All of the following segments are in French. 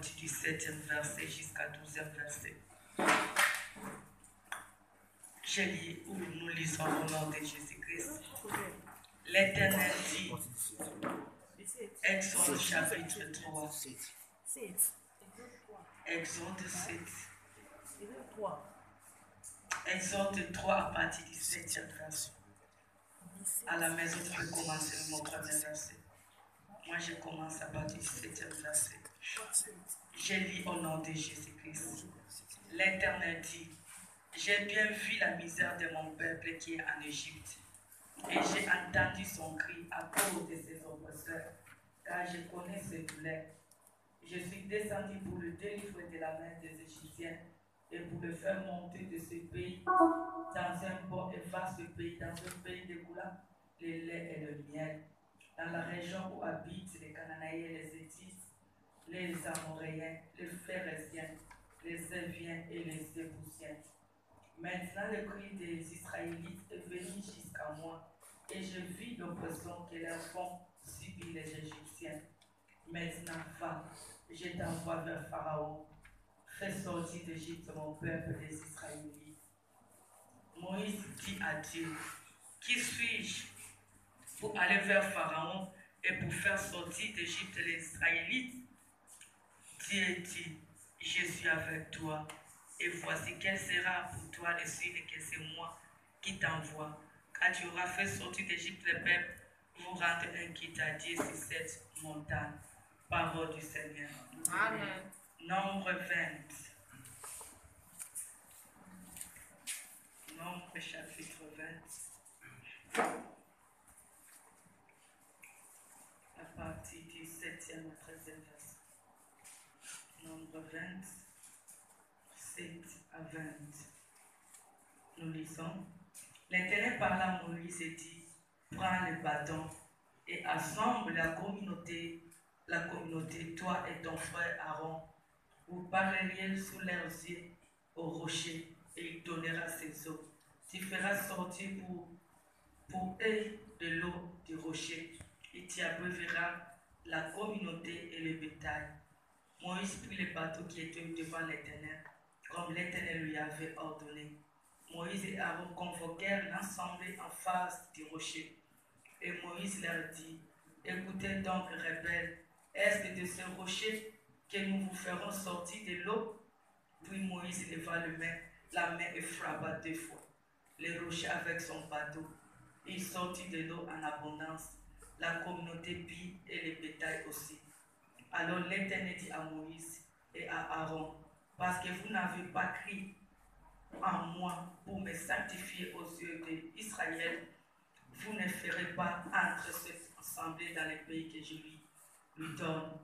partir du 7e verset jusqu'à 12e verset. Je lis où nous lisons au nom de Jésus-Christ. L'Éternel dit, Exode chapitre 3. Exode 7. Exode 3 à partir du 7e verset. À la maison, tu peux commencer mon premier verset. Moi, je commence à partir du 7e verset. Je lis au nom de Jésus-Christ. L'Éternel dit, j'ai bien vu la misère de mon peuple qui est en Égypte, et j'ai entendu son cri à cause de ses oppresseurs, car je connais ses douleurs. Je suis descendu pour le délivrer de la main des Égyptiens et pour le faire monter de ce pays dans un bon et vaste pays, dans un pays découlant le lait et le miel, dans la région où habitent les Cananéens, les Héthites, les Amoréens, les Phéréziens, les Éviens et les Jébusiens. Maintenant, le cri des Israélites est venu jusqu'à moi, et je vis l'oppression que leurs font subir les Égyptiens. Maintenant, va, je t'envoie vers Pharaon. Fais sortir d'Égypte mon peuple, les Israélites. Moïse dit à Dieu, qui suis-je pour aller vers Pharaon et pour faire sortir d'Égypte les Israélites? Dieu dit, je suis avec toi. Et voici quel sera pour toi le signe que c'est moi qui t'envoie. Car tu auras fait sortir d'Égypte le peuple, vous rendre un quitte à Dieu sur cette montagne. Parole du Seigneur. Amen. Nombre 20. Nombre chapitre 20. À partir du 7e au 13e verset. Nombre 20. 7 à 20. Nous lisons. L'Éternel parla à Moïse et dit, prends le bâton et assemble la communauté, toi et ton frère Aaron. Vous parleriez sous leurs yeux au rocher et il donnera ses eaux. Tu feras sortir pour eux de l'eau du rocher et tu abreuveras la communauté et le bétail. Moïse prit le bateau qui était devant l'Éternel, comme l'Éternel lui avait ordonné. Moïse et Aaron convoquèrent l'assemblée en face du rocher. Et Moïse leur dit, écoutez donc, rebelles, est-ce de ce rocher que nous vous ferons sortir de l'eau? Puis Moïse leva la main et frappa 2 fois le rocher avec son bateau. Il sortit de l'eau en abondance. La communauté pit et le bétail aussi. Alors l'Éternel dit à Moïse et à Aaron, parce que vous n'avez pas crié en moi pour me sanctifier aux yeux d'Israël, vous ne ferez pas entrer cette assemblée dans le pays que je lui donne.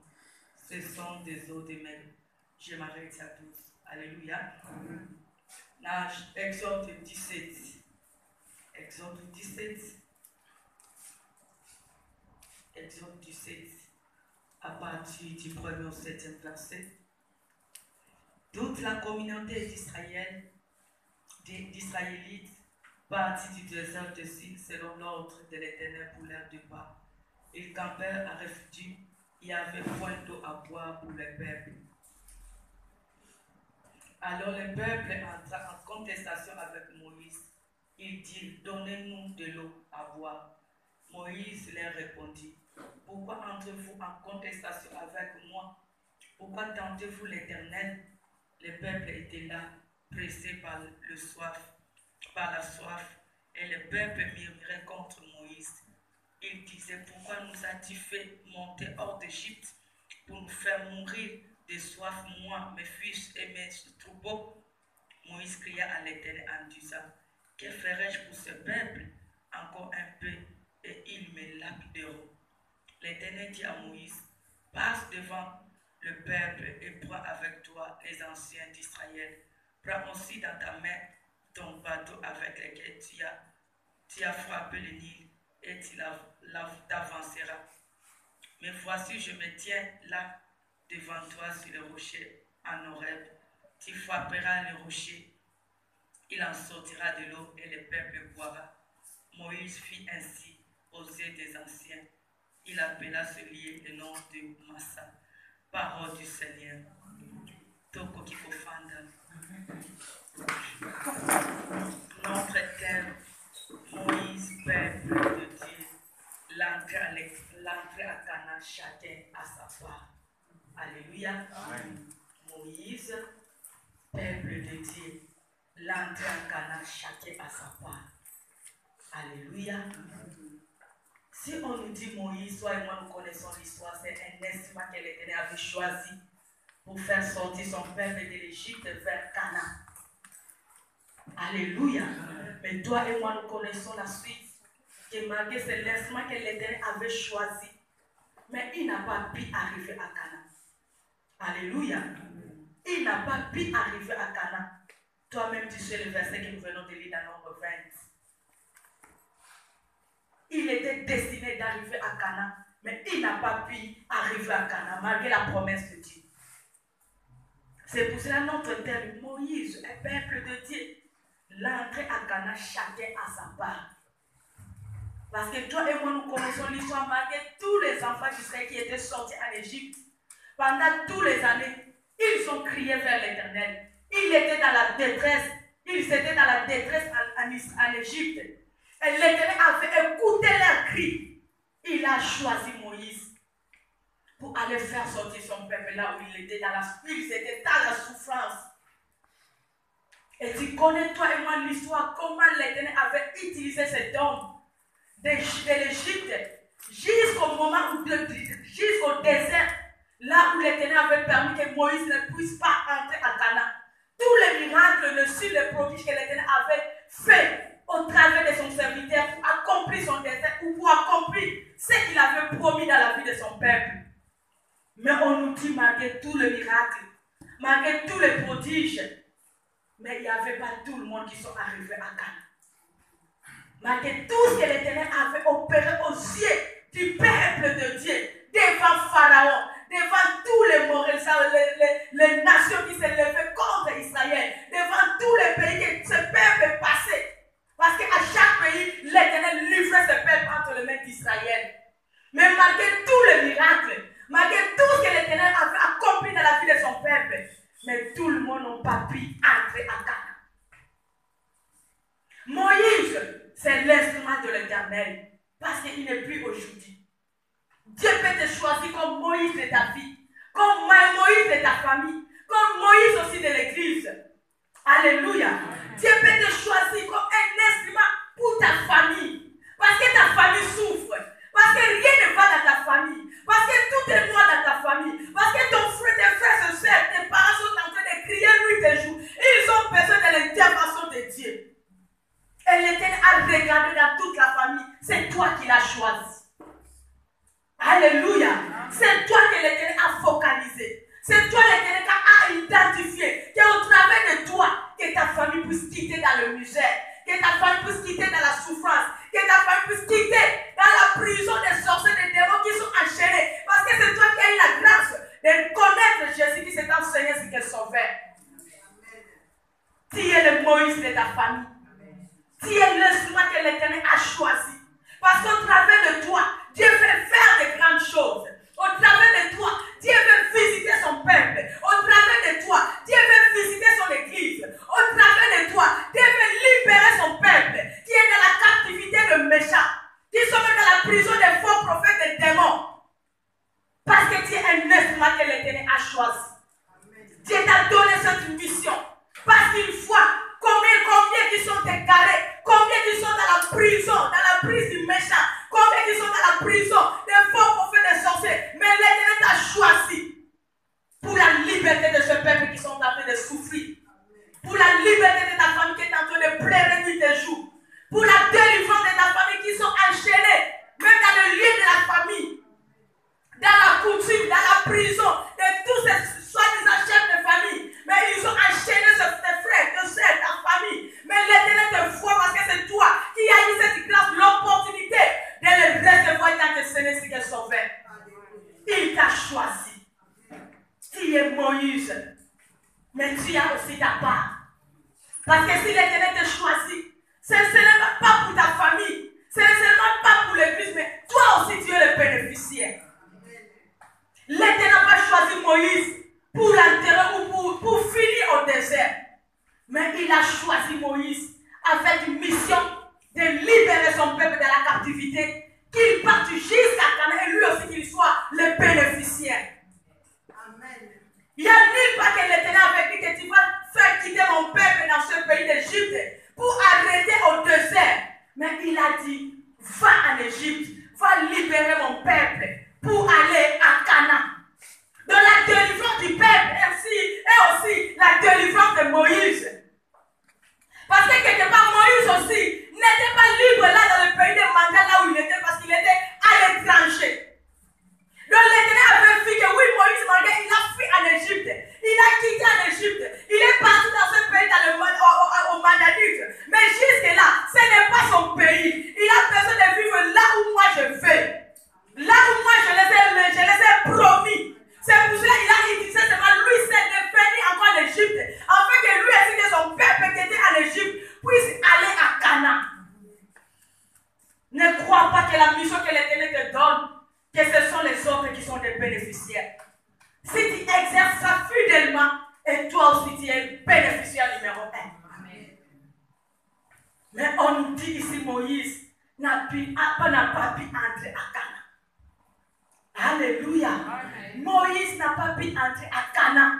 Ce sont des eaux de mer. Je m'arrête à 12. Alléluia. Exode 17. Exode 17. Exode 17. À partir du 1er au 7e verset. Toute la communauté d'Israélites partit du désert de Sin selon l'ordre de l'Éternel pour leur départ. Ils campèrent à Rephidim. Il y avait point d'eau à boire pour le peuple. Alors le peuple entra en contestation avec Moïse. Il dit, donnez-nous de l'eau à boire. Moïse leur répondit, pourquoi entrez-vous en contestation avec moi? Pourquoi tentez-vous l'Éternel? Le peuple était là, pressé par la soif, et le peuple murmurait contre Moïse. Il disait, pourquoi nous as-tu fait monter hors d'Égypte pour nous faire mourir de soif, moi, mes fils et mes troupeaux? Moïse cria à l'Éternel en disant, que ferai-je pour ce peuple? Encore un peu, et ils me lapideront. L'Éternel dit à Moïse, passe devant le peuple et prends avec toi les anciens d'Israël. Prends aussi dans ta main ton bateau avec lequel tu as frappé le Nil et tu t'avanceras. Mais voici, je me tiens là devant toi sur le rocher en Horeb. Tu frapperas le rocher, il en sortira de l'eau et le peuple boira. Moïse fit ainsi aux yeux des anciens. Il appela ce lieu le nom de Massa. Parole du Seigneur. Toko qui faut fendre. Notre terre, Moïse, peuple de Dieu, l'entrée à Canaan, chacun à sa part. Alléluia. Moïse, peuple de Dieu, l'entrée à Canaan, chacun à sa part. Alléluia. Si on nous dit Moïse, toi et moi nous connaissons l'histoire, c'est un instrument que l'Éternel avait choisi pour faire sortir son peuple de l'Égypte vers Canaan. Alléluia. Mais toi et moi nous connaissons la suite. Que malgré c'est l'instrument que l'Éternel avait choisi, mais il n'a pas pu arriver à Canaan. Alléluia. Il n'a pas pu arriver à Canaan. Toi-même tu sais le verset que nous venons de lire dans Nombre 20. Il était destiné d'arriver à Canaan, mais il n'a pas pu arriver à Canaan, malgré la promesse de Dieu. C'est pour cela notre terre, Moïse, un peuple de Dieu, l'entrée à Canaan, chacun à sa part. Parce que toi et moi, nous connaissons l'histoire, malgré tous les enfants d'Israël qui étaient sortis en Égypte. Pendant toutes les années, ils ont crié vers l'Éternel. Ils étaient dans la détresse. Ils étaient dans la détresse en Égypte. Et l'Éternel avait écouté leurs cris. Il a choisi Moïse pour aller faire sortir son peuple là où il était ils étaient dans la souffrance. Et tu connais toi et moi l'histoire, comment l'Éternel avait utilisé cet homme de l'Égypte jusqu'au moment où, jusqu'au désert, là où l'Éternel avait permis que Moïse ne puisse pas entrer à Canaan. Tous les miracles, le signes, les prodiges que l'Éternel avait fait au travers de son serviteur pour accomplir son désert ou pour accomplir ce qu'il avait promis dans la vie de son peuple. Mais on nous dit, malgré tous les miracles, malgré tous les prodiges, mais il n'y avait pas tout le monde qui sont arrivés à Canaan. Malgré tout ce que l'Éternel avait opéré aux yeux du peuple de Dieu, devant Pharaon, devant tous les nations qui s'est levées contre Israël, devant tous les pays que ce peuple passait. Parce qu'à chaque pays, l'Éternel livrait ce peuple entre les mains d'Israël. Mais malgré tous les miracles, malgré tout ce que l'Éternel avait accompli dans la vie de son peuple, mais tout le monde n'a pas pu entrer à Canaan. Moïse, c'est l'instrument de l'Éternel, parce qu'il n'est plus aujourd'hui. Dieu peut te choisir comme Moïse de ta vie, comme Moïse de ta famille, comme Moïse aussi de l'Église. Alléluia. Dieu peut te choisir comme un instrument pour ta famille, parce que ta famille souffre, parce que rien ne va dans ta famille, parce que tout est noir dans ta famille, parce que ton frère, tes frères et sœurs, tes parents sont en train de crier nuit et jour. Ils ont besoin de l'intervention de Dieu. Et l'Éternel a regardé dans toute la famille. C'est toi qui l'as choisi. Alléluia. C'est toi que l'Éternel a focalisé. C'est toi l'Éternel qui a identifié. Qu'au travers de toi, que ta famille puisse quitter dans le misère. Que ta famille puisse quitter dans la souffrance. Que ta famille puisse quitter dans la prison des sorciers, des démons qui sont enchaînés. Parce que c'est toi qui as eu la grâce de connaître Jésus qui s'est enseigné ce qu'elle sauvait. Tu es le Moïse de ta famille. Tu es l'instrument que l'Éternel a choisi. Parce qu'au travers de toi, Dieu veut faire de grandes choses. Au travers de toi, Dieu veut visiter son peuple. Au travers de toi, Dieu veut visiter son église. Au travers de toi, Dieu veut libérer son peuple qui est dans la captivité de méchants, qui sont dans la prison des faux prophètes et des démons. Parce que tu es un instrument que l'Éternel a choisi. Dieu t'a donné cette mission. Parce qu'une fois, combien qui sont égarés, combien qui sont dans la prison, dans la prise du méchant, combien qui sont dans la prison des faux prophètes, des sorciers. Mais l'Éternel t'a choisi pour la liberté de ce peuple qui sont en train de souffrir, pour la liberté de ta famille qui est en train de pleurer nuit et jour, pour la délivrance de ta famille qui sont enchaînés, même dans le lieu de la famille, dans la coutume, dans la prison, de tous ces soi-disant chefs de famille. Mais ils ont enchaîné tes frères, tes soeurs, ta famille. Mais l'Éternel te voit parce que c'est toi qui as eu cette grâce, l'opportunité de les recevoir dans tes Seigneur qui est sauvé. Il t'a choisi. Tu es Moïse. Mais tu as aussi ta part. Parce que si l'Éternel te choisit, ce n'est seulement pas pour ta famille, ce n'est seulement pas pour l'église, mais toi aussi tu es le bénéficiaire. L'Éternel va choisir Moïse pour l'enterrer ou pour finir au désert. Mais il a choisi Moïse avec une mission de libérer son peuple de la captivité, qu'il parte jusqu'à Canaan et lui aussi qu'il soit le bénéficiaire. Amen. Il n'y a nulle part que l'Éternel avait dit que tu vas faire quitter mon peuple dans ce pays d'Égypte pour arrêter au désert. Mais il a dit, va en Égypte, va libérer mon peuple pour aller à Canaan. Dans la délivrance du peuple et aussi la délivrance de Moïse. Parce que quelque part, Moïse aussi n'était pas libre là dans le pays de Manda, là où il était, parce qu'il était à l'étranger. Donc l'Éternel avait vu que oui, Moïse, malgré, il a fui en Égypte. Il a quitté en Égypte. Il est parti dans ce pays, au Mandanite. Mais jusque-là, ce n'est pas son pays. Il a besoin de vivre là où moi je vais. Là où moi je les ai promis. C'est pour cela qu'il a utilisé seulement lui, c'est de venir encore en Égypte. Afin que lui ainsi que son peuple qui était en Égypte puisse aller à Canaan. Ne crois pas que la mission que l'Éternel te donne, que ce sont les autres qui sont des bénéficiaires. Si tu exerces ça fidèlement, et toi aussi tu es bénéficiaire numéro 1. Mais on nous dit ici, Moïse n'a pas pu entrer à Canaan. Alléluia. Amen. Moïse n'a pas pu entrer à Canaan.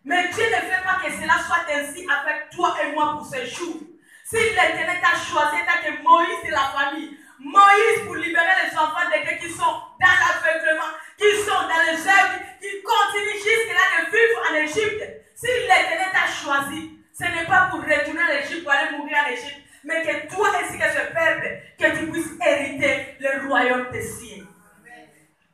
Mais Dieu ne fait pas que cela soit ainsi avec toi et moi pour ce jour. Si l'Éternel t'a choisi, t'as que Moïse c'est la famille. Moïse pour libérer les enfants de Dieu qui sont dans l'aveuglement, qui sont dans les œuvres, qui continuent jusque-là de vivre en Égypte. Si l'Éternel t'a choisi, ce n'est pas pour retourner en Égypte, pour aller mourir en Égypte, mais que toi ainsi que ce peuple, que tu puisses hériter le royaume des cieux.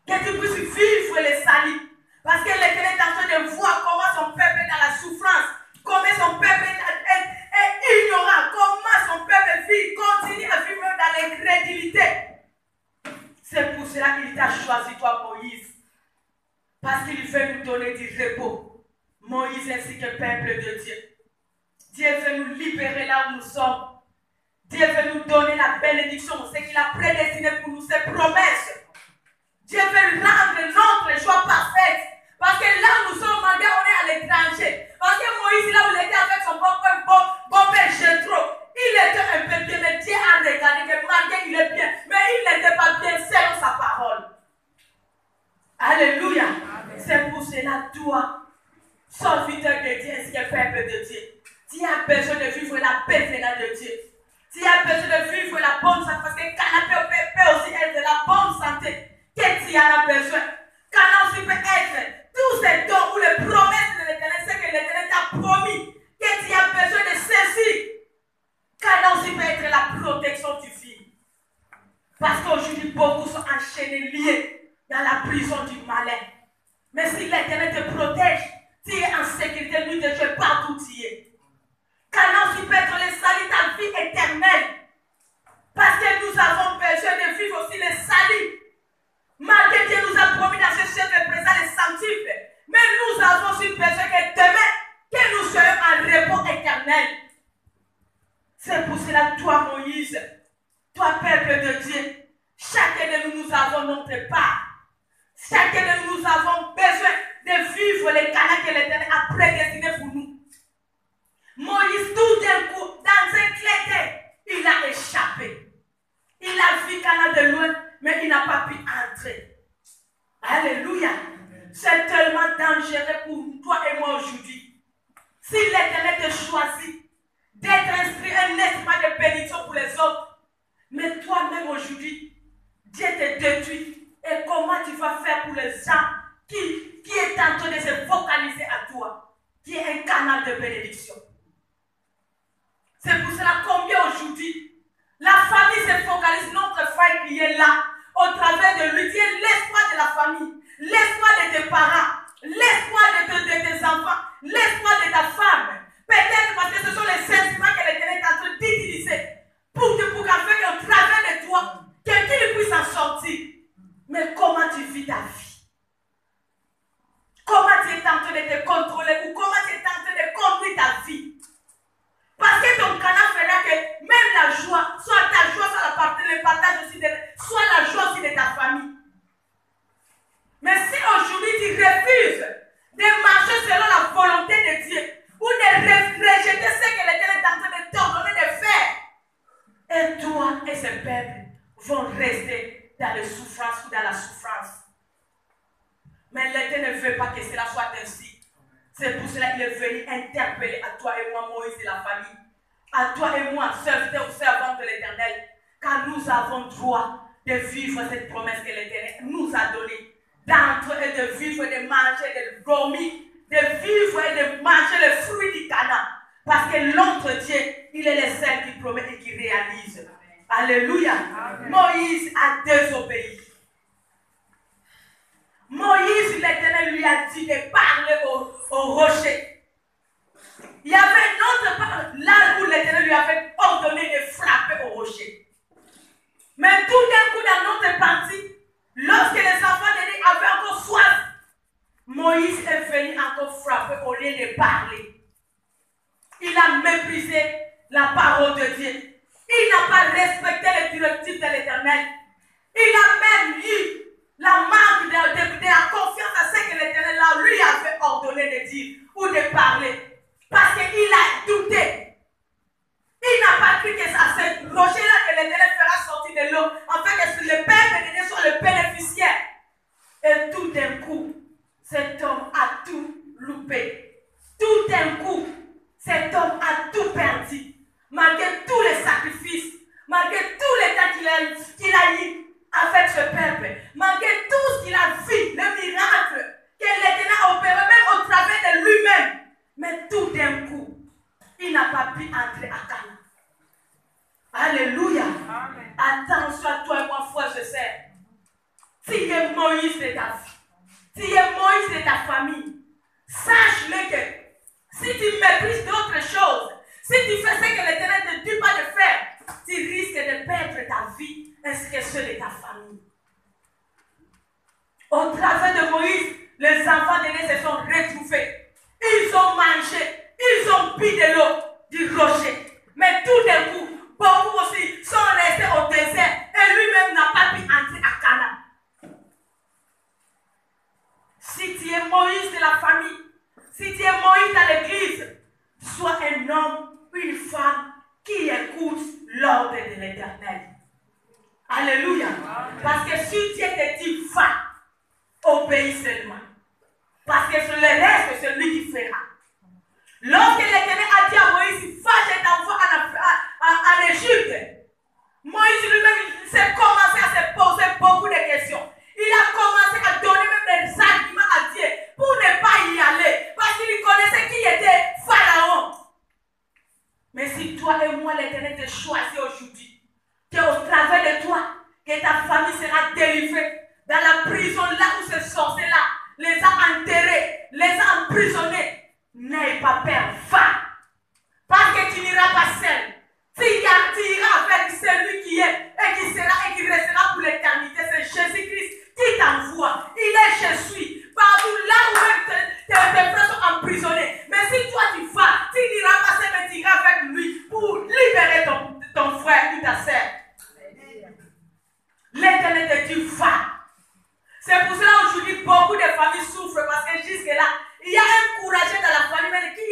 Que tu puisses vivre les salis. Parce que l'Éternel est en train de voir comment son peuple est dans la souffrance, comment son peuple est ignorant, comment son peuple vit, continue à vivre dans l'incrédulité. C'est pour cela qu'il t'a choisi, toi, Moïse. Parce qu'il veut nous donner du repos. Moïse ainsi que le peuple de Dieu. Dieu veut nous libérer là où nous sommes. Dieu veut nous donner la bénédiction, ce qu'il a prédestiné pour nous, ses promesses. Dieu veut rendre notre joie parfaite. Parce que là où nous sommes, malgré on est à l'étranger. Parce que Moïse, là où il était avec son bon-père Jéthro, il était un peu bien, mais Dieu a regardé que malgré il est bien, mais il n'était pas bien selon sa parole. Alléluia. C'est pour cela, toi, serviteur de Dieu, ainsi que peuple de Dieu, tu as besoin de vivre la paix venant de Dieu. Tu as besoin de vivre la bonne santé, parce que Canaan peut aussi être de la bonne santé. Que tu en as besoin. Canaan aussi peut être tous ces dons ou les promesses de l'Éternel, c'est que l'Éternel t'a promis, que tu as besoin de ceci. Canaan aussi peut être la protection du fils. Parce qu'aujourd'hui, beaucoup sont enchaînés, liés dans la prison du malin. Mais si l'Éternel te protège, tu es en sécurité, lui te tue partout où tu es. Canaan aussi peut être le salut de ta vie éternelle. Parce que nous avons besoin de vivre aussi le salut. Malgré Dieu nous a promis dans ce ciel de présent les sanctifs. Mais nous avons aussi besoin que demain, que nous soyons en repos éternel. C'est pour cela, toi Moïse, toi peuple de Dieu, chacun de nous, nous avons notre part. Chacun de nous, nous avons besoin de vivre les canaux que l'Éternel a prédestinés pour nous. Moïse, tout d'un coup, dans un clé d'œil, il a échappé. Il a vu Canaan de loin, mais il n'a pas pu entrer. Alléluia. C'est tellement dangereux pour toi et moi aujourd'hui. Si l'Éternel te choisit d'être inscrit un espoir de bénédiction pour les autres, mais toi-même aujourd'hui, Dieu te détruit. Et comment tu vas faire pour les gens qui est en train de se focaliser à toi, qui est un canal de bénédiction? C'est pour cela combien aujourd'hui, la famille se focalise, notre frère qui est là, au travers de lui, Dieu est l'espoir de la famille, l'espoir de tes parents, l'espoir de tes enfants, l'espoir de ta femme. Peut-être parce que ce sont les sentiments que l'Éternel est en train d'utiliser pour qu'afin qu'au travers de toi, quelqu'un puisse en sortir. Mais comment tu vis ta vie? Comment tu es en train de te contrôler ou comment tu es en train de conduire ta vie? Parce que ton canal fera que même la joie, soit ta joie, soit le partage aussi, soit la joie aussi de ta famille. Mais si aujourd'hui que cela soit ainsi. C'est pour cela qu'il est venu interpeller à toi et moi, Moïse et la famille. À toi et moi, serviteurs ou servantes de l'Éternel. Car nous avons droit de vivre cette promesse que l'Éternel nous a donnée. D'entrer et de vivre, de manger, de dormir, de vivre et de manger le fruit du Canaan. Parce que l'autre Dieu, il est le seul qui promet et qui réalise. Alléluia. Amen. Moïse a désobéi. Moïse, l'Éternel lui a dit de parler au rocher. Il y avait une autre part, là où l'Éternel lui avait ordonné de frapper au rocher. Mais tout d'un coup, dans notre partie, lorsque les enfants d'Élie avaient encore soif, Moïse est venu encore frapper au lieu de parler. Il a méprisé la parole de Dieu. Il n'a pas respecté les directives de l'Éternel. Il a même eu la marque de la confiance à ce que l'Éternel lui avait ordonné de dire ou de parler. Parce qu'il a douté. Il n'a pas cru que ça, ce rocher-là que l'Éternel fera sortir de l'eau, afin que le peuple de Dieu soit le bénéficiaire. Et tout d'un coup, cet homme a tout loupé. Tout d'un coup, cet homme a tout perdu. Malgré tous les sacrifices, malgré tous les temps qu'il a eu avec ce peuple, malgré tout ce qu'il a vu, le miracle que l'Éternel a opéré, même au travers de lui-même. Mais tout d'un coup, il n'a pas pu entrer à Canaan. Alléluia. Amen. Attention à toi et moi, frère, je sais. Si tu es Moïse de ta vie, si tu es Moïse de ta famille, sache-le que si tu méprises d'autres choses, si tu fais ce que l'Éternel ne te dit pas de faire, tu risques de perdre ta vie ainsi que ceux de ta famille. Au travers de Moïse, les enfants d'Élie se sont retrouvés. Ils ont mangé, ils ont bu de l'eau du rocher. Mais tout d'un coup, beaucoup aussi sont restés au désert et lui-même n'a pas pu entrer à Canaan. Si tu es Moïse de la famille, si tu es Moïse dans l'église, sois un homme, une femme qui écoute l'ordre de l'Éternel. Alléluia. Parce que si Dieu te dit va, obéis seulement. Parce que le reste, c'est lui qui fera. Lorsque l'Éternel a dit à Moïse, va, je t'envoie en Égypte, Moïse lui-même s'est commencé à se poser beaucoup de questions. Il a commencé à donner même des arguments à Dieu pour ne pas y aller. Parce qu'il connaissait qui était Pharaon. Mais si toi et moi, l'Éternel te choisit aujourd'hui, qu'au travers de toi, que ta famille sera délivrée dans la prison là où ce sorcier-là les a enterrés, les a emprisonnés, n'aie pas peur, va. Parce que tu n'iras pas seul. Tu iras avec celui qui est et qui sera et qui restera pour l'éternité. C'est Jésus-Christ qui t'envoie. Il est Jésus. Partout là où tes frères sont emprisonnés. Mais si toi tu vas, tu n'iras pas seul, mais tu iras avec lui pour libérer ton frère ou ta sœur. L'Éternel te dit va. C'est pour cela aujourd'hui beaucoup de familles souffrent parce que jusque-là, il y a un courageux dans la famille qui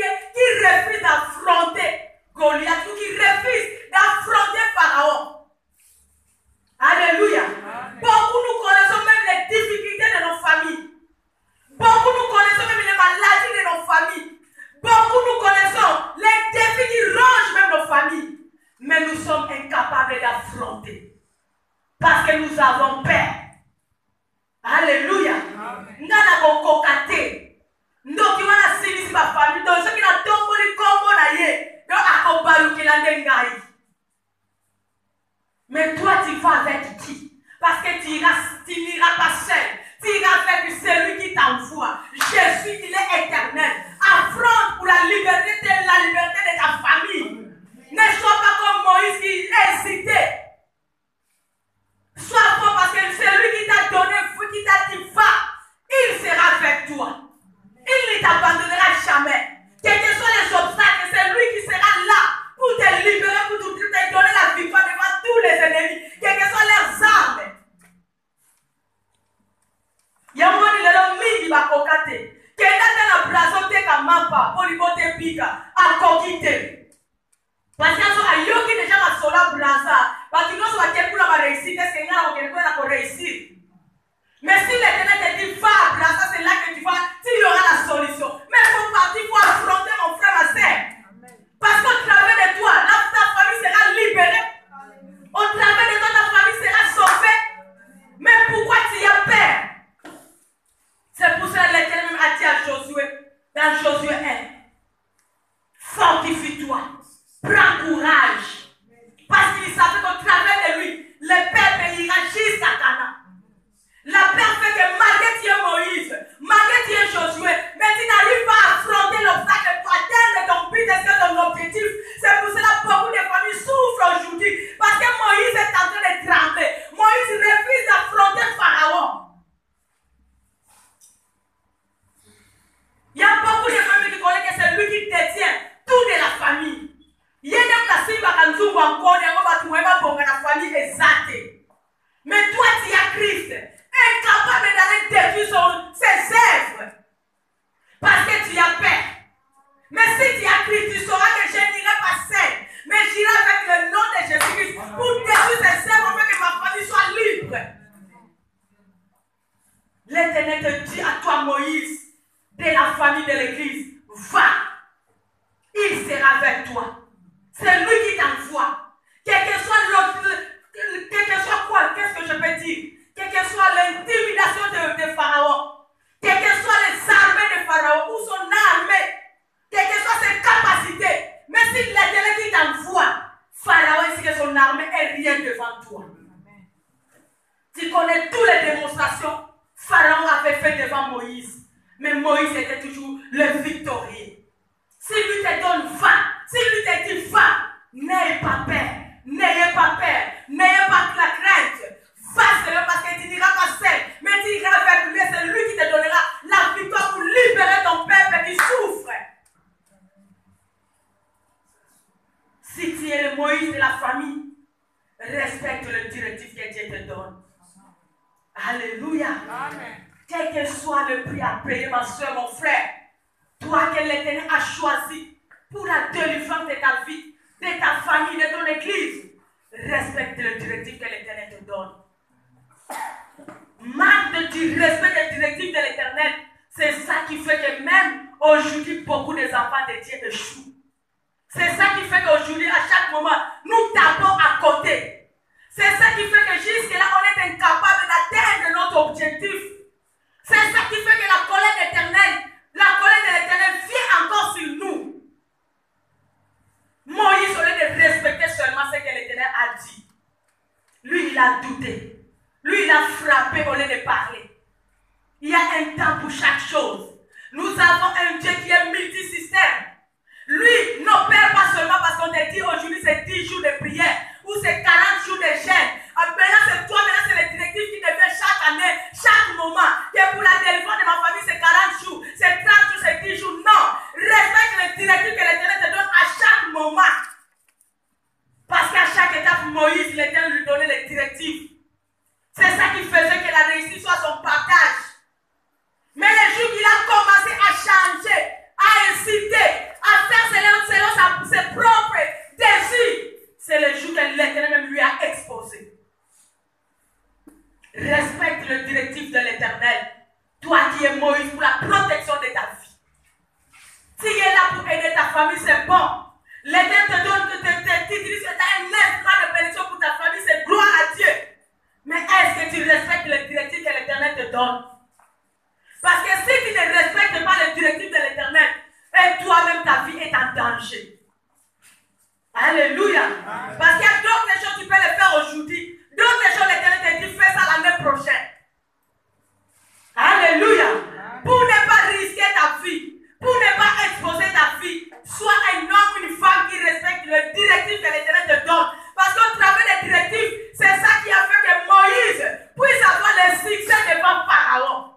refuse d'affronter Goliath ou qui refuse d'affronter Pharaon. Alléluia. Amen. Beaucoup nous connaissons même les difficultés de nos familles. Beaucoup nous connaissons même les maladies de nos familles. Beaucoup nous connaissons les défis qui rongent même nos familles. Mais nous sommes incapables d'affronter. Parce que nous avons peur. Alléluia. Ngana kokokate. Ndoki wana sinisi ba famille. Donc ceux qui n'ont tombé combo na ye. Donc akobalu ki la ndengai. Mais toi tu vas avec qui? Parce que tu n'iras pas seul. Tu iras avec celui qui t'envoie. Jésus, il est éternel. Affronte pour la liberté de ta famille. Ne sois pas comme Moïse qui hésitait. Sois fort parce que celui qui t'a donné, qui t'a dit va, il sera avec toi. Il ne t'abandonnera jamais. Quels que soient les obstacles, c'est lui qui sera là pour te libérer, pour te donner la victoire devant tous les ennemis. Quelles que soient leurs armes. Yamoni lelo mingi bakokate. Kenda na brazo te kamapa, polibote pika, akokite. Parce que ayoki déjà ma sola braza, parce que nous sommes quelqu'un va réussir, qu'est-ce que nous avons quelqu'un pour réussir. Mais si l'Éternel te dit, va là, ça c'est là que tu vas, il y aura la solution. Mais il faut partir, il faut affronter mon frère, ma sœur. Parce qu'au travers de toi, ta famille sera libérée. Au travers de toi, ta famille sera sauvée. Mais pourquoi tu as peur? C'est pour ça que l'Éternel a dit à Josué, dans Josué 1, fortifie-toi, prends courage. Parce qu'il savait qu'au travers de lui, le peuple ira jusqu'à Canaan. La peur fait que malgré tu es Moïse, malgré tu es Josué, mais tu n'arrives pas à affronter l'obstacle pour atteindre ton but et ton objectif. C'est pour cela que beaucoup de familles souffrent aujourd'hui. Parce que Moïse est en train de trembler. Moïse refuse d'affronter Pharaon. Il y a beaucoup de familles qui connaissent que c'est lui qui détient tout de la famille. Il y a même la simba kanzungu encore, il y a la famille exacte. Mais toi, tu as Christ, incapable d'aller détruire ses œuvres. Parce que tu as peur. Mais si tu as Christ, tu sauras que je n'irai pas seul. Mais j'irai avec le nom de Jésus-Christ pour détruire ses œuvres, pour que ma famille soit libre. L'Éternel te dit à toi, Moïse, de la famille de l'Église, va. Il sera avec toi. C'est lui qui t'envoie. Quel que soit quoi, qu'est-ce que je peux dire? Quelle que soit l'intimidation de Pharaon, quelles que soient les armées de Pharaon ou son armée, quelles que soient ses capacités, mais si l'Éternel qui t'envoie, Pharaon ainsi que son armée est rien devant toi. Tu connais toutes les démonstrations Pharaon avait fait devant Moïse, mais Moïse était toujours le victorieux. Si lui te donne va, si lui te dit va, n'ayez pas peur, n'ayez pas peur, n'ayez pas la crainte. Va seulement parce que tu n'iras pas seul, mais tu iras avec lui, c'est lui qui te donnera la victoire pour libérer ton peuple qui souffre. Si tu es le Moïse de la famille, respecte le directif que Dieu te donne. Alléluia. Amen. Quel que soit le prix à payer, ma soeur, mon frère, toi que l'Éternel a choisi pour la délivrance de ta vie, de ta famille, de ton église, respecte le directif que l'Éternel te donne. Manque de respect des directives de l'Éternel, c'est ça qui fait que même aujourd'hui, beaucoup des enfants de Dieu échouent. C'est ça qui fait qu'aujourd'hui, à chaque moment, nous tapons à côté. C'est ça qui fait que jusque-là, on est incapable d'atteindre notre objectif. C'est ça qui fait que la colère de l'Éternel vient encore sur nous. Moïse, au lieu de respecter seulement ce que l'Éternel a dit, lui, il a douté. Lui, il a frappé au lieu de parler. Il y a un temps pour chaque chose. Nous avons un Dieu qui est multisystème. Lui n'opère pas seulement parce qu'on te dit aujourd'hui c'est 10 jours de prière ou c'est 40 jours de jeûne. Maintenant c'est toi, maintenant c'est les directives qui te fait chaque année, chaque moment. Que pour la délivrance de ma famille c'est 40 jours, c'est 30 jours, c'est 10 jours. Non, respecte les directives que l'Éternel te donne à chaque moment. Parce qu'à chaque étape, Moïse, l'Éternel lui donnait les directives. C'est ça qui faisait que la réussite soit son partage. Mais le jour qu'il a commencé à changer, à inciter, à faire selon ses propres désirs, c'est le jour que l'Éternel même lui a exposé. Respecte le directif de l'Éternel. Toi qui es Moïse pour la protection de ta vie. Si il est là pour aider ta famille, c'est bon. L'Éternel te donne, t'utilise, tu as un instrument de bénédiction pour ta famille, c'est gloire à Dieu. Mais est-ce que tu respectes les directives que l'Éternel te donne? Parce que si tu ne respectes pas les directives de l'Éternel, et toi-même ta vie est en danger. Alléluia. Parce qu'il y a d'autres choses que tu peux les faire aujourd'hui. D'autres choses, l'Éternel te dit, fais ça l'année prochaine. Alléluia. Pour ne pas risquer ta vie, pour ne pas exposer ta vie, sois un homme ou une femme qui respecte les directives que l'Éternel te donne. Parce qu'au travers des directives, c'est ça qui a fait que Moïse puisse avoir le succès devant Pharaon.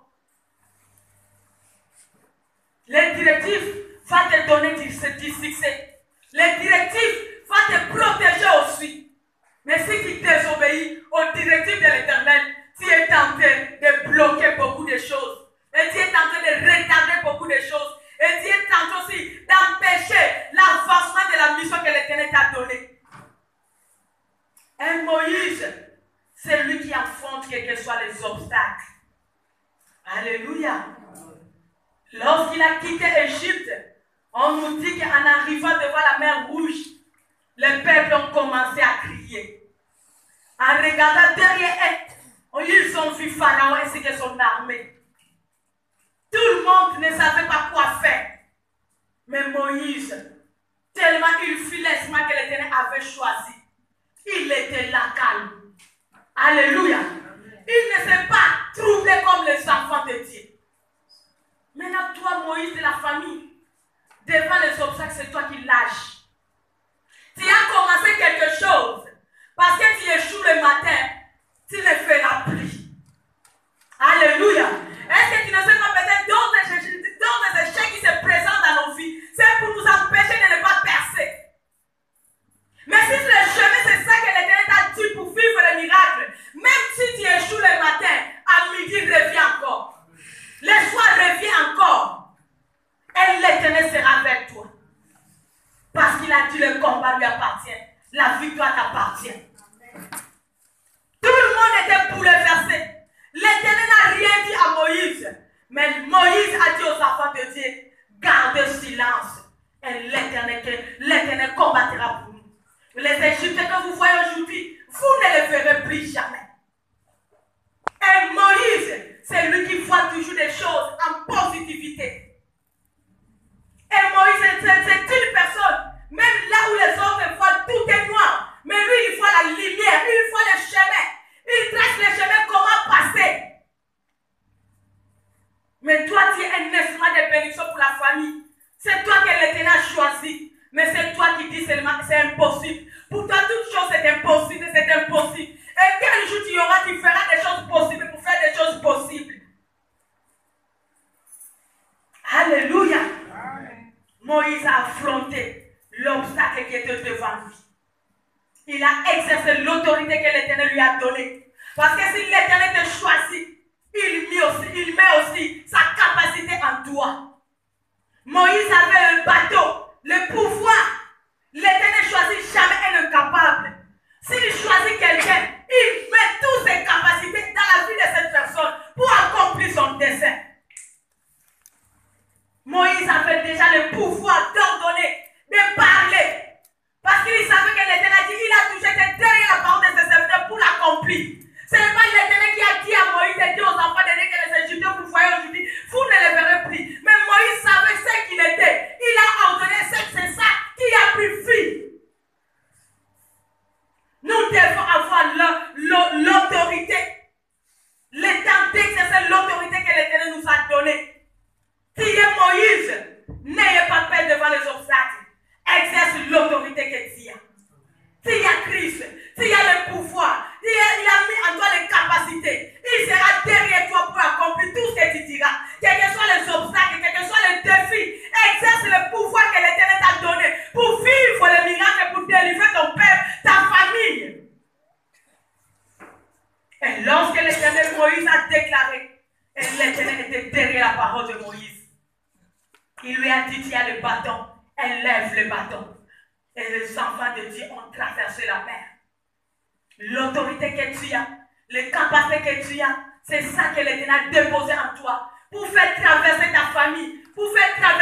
Les directives vont te donner du succès. Les directives vont te protéger aussi. Mais si tu désobéis aux directives de l'Éternel, tu es tenté de bloquer beaucoup de choses. Et tu es tenté de retarder beaucoup de choses. Et tu es tenté aussi d'empêcher l'avancement de la mission que l'Éternel t'a donnée. Un Moïse, c'est lui qui affronte quels que soient les obstacles. Alléluia. Lorsqu'il a quitté Égypte, on nous dit qu'en arrivant devant la mer Rouge, les peuples ont commencé à crier. En regardant derrière eux, ils ont vu Pharaon ainsi que son armée. Tout le monde ne savait pas quoi faire. Mais Moïse, tellement il fut l'espoir que l'Éternel avait choisi, il était là calme. Alléluia. Il ne s'est pas troublé comme les enfants de Dieu. Maintenant, toi, Moïse de la famille, devant les obstacles, c'est toi qui lâches. Tu as commencé quelque chose. Parce que tu échoues le matin, tu ne feras plus. Alléluia. Est-ce que tu ne sais pas peut-être d'autres échecs qui se présentent dans nos vies? C'est pour nous empêcher de ne pas percer. Mais si le chemin, c'est ça que l'Éternel t'a dit pour vivre le miracle, même si tu échoues le matin, à midi, reviens encore. Le soir, reviens encore. Et l'Éternel sera avec toi. Parce qu'il a dit le combat lui appartient. La victoire t'appartient. Tout le monde était bouleversé. L'Éternel n'a rien dit à Moïse. Mais Moïse a dit aux enfants de Dieu, gardez silence. Et l'Éternel combattra pour nous. Les Égyptiens que vous voyez aujourd'hui, vous ne les verrez plus jamais. Et Moïse, c'est lui qui voit toujours des choses en positivité. Et Moïse, c'est une personne, même là où les autres voient tout est noir, mais lui, il voit la lumière, il voit le chemin. Il trace le chemin, comment passer. Mais toi, tu es un instrument de bénédiction pour la famille. C'est toi que l'Éternel a choisi. Mais c'est toi qui dis seulement que c'est impossible. Pour toi, toute chose est impossible, c'est impossible. Et quel jour tu feras des choses possibles pour faire des choses possibles. Alléluia. Amen. Moïse a affronté l'obstacle qui était devant lui. Il a exercé l'autorité que l'Éternel lui a donnée. Parce que si l'Éternel te choisit, il met aussi sa capacité en toi. Moïse avait un bateau, le pouvoir. L'Éternel choisit jamais un incapable. S'il choisit quelqu'un, il met toutes ses capacités dans la vie de cette personne pour accomplir son dessein. Moïse avait déjà le pouvoir d'ordonner, de parler. Parce qu'il savait que l'Éternel a dit, il a toujours été derrière la parole de ses serviteurs pour l'accomplir. Ce n'est pas l'Éternel qui a dit à Moïse et dit aux enfants de Dieu que les Égyptiens vous voyez aujourd'hui, vous ne les verrez plus. Mais Moïse savait ce qu'il était. Il a ordonné, c'est ça qui a pris vie. Nous devons avoir l'autorité. Le temps d'exercer l'autorité que l'Éternel nous a donnée. Si est Moïse, n'ayez pas peur devant les obstacles. Exerce l'autorité que tu as. S'il y a Christ, s'il y a le pouvoir, il a mis en toi les capacités, il sera derrière toi pour accomplir tout ce que tu diras. Quels que soient les obstacles, quels que soient les défis, exerce le pouvoir que l'Éternel t'a donné pour vivre le miracle, pour délivrer ton père, ta famille. Et lorsque l'Éternel Moïse a déclaré, et l'Éternel était derrière la parole de Moïse, il lui a dit, tu as le bâton, élève le bâton. Et les enfants de Dieu ont traversé la mer. L'autorité que tu as, les capacités que tu as, c'est ça que l'Éternel a déposé en toi pour faire traverser ta famille, pour faire traverser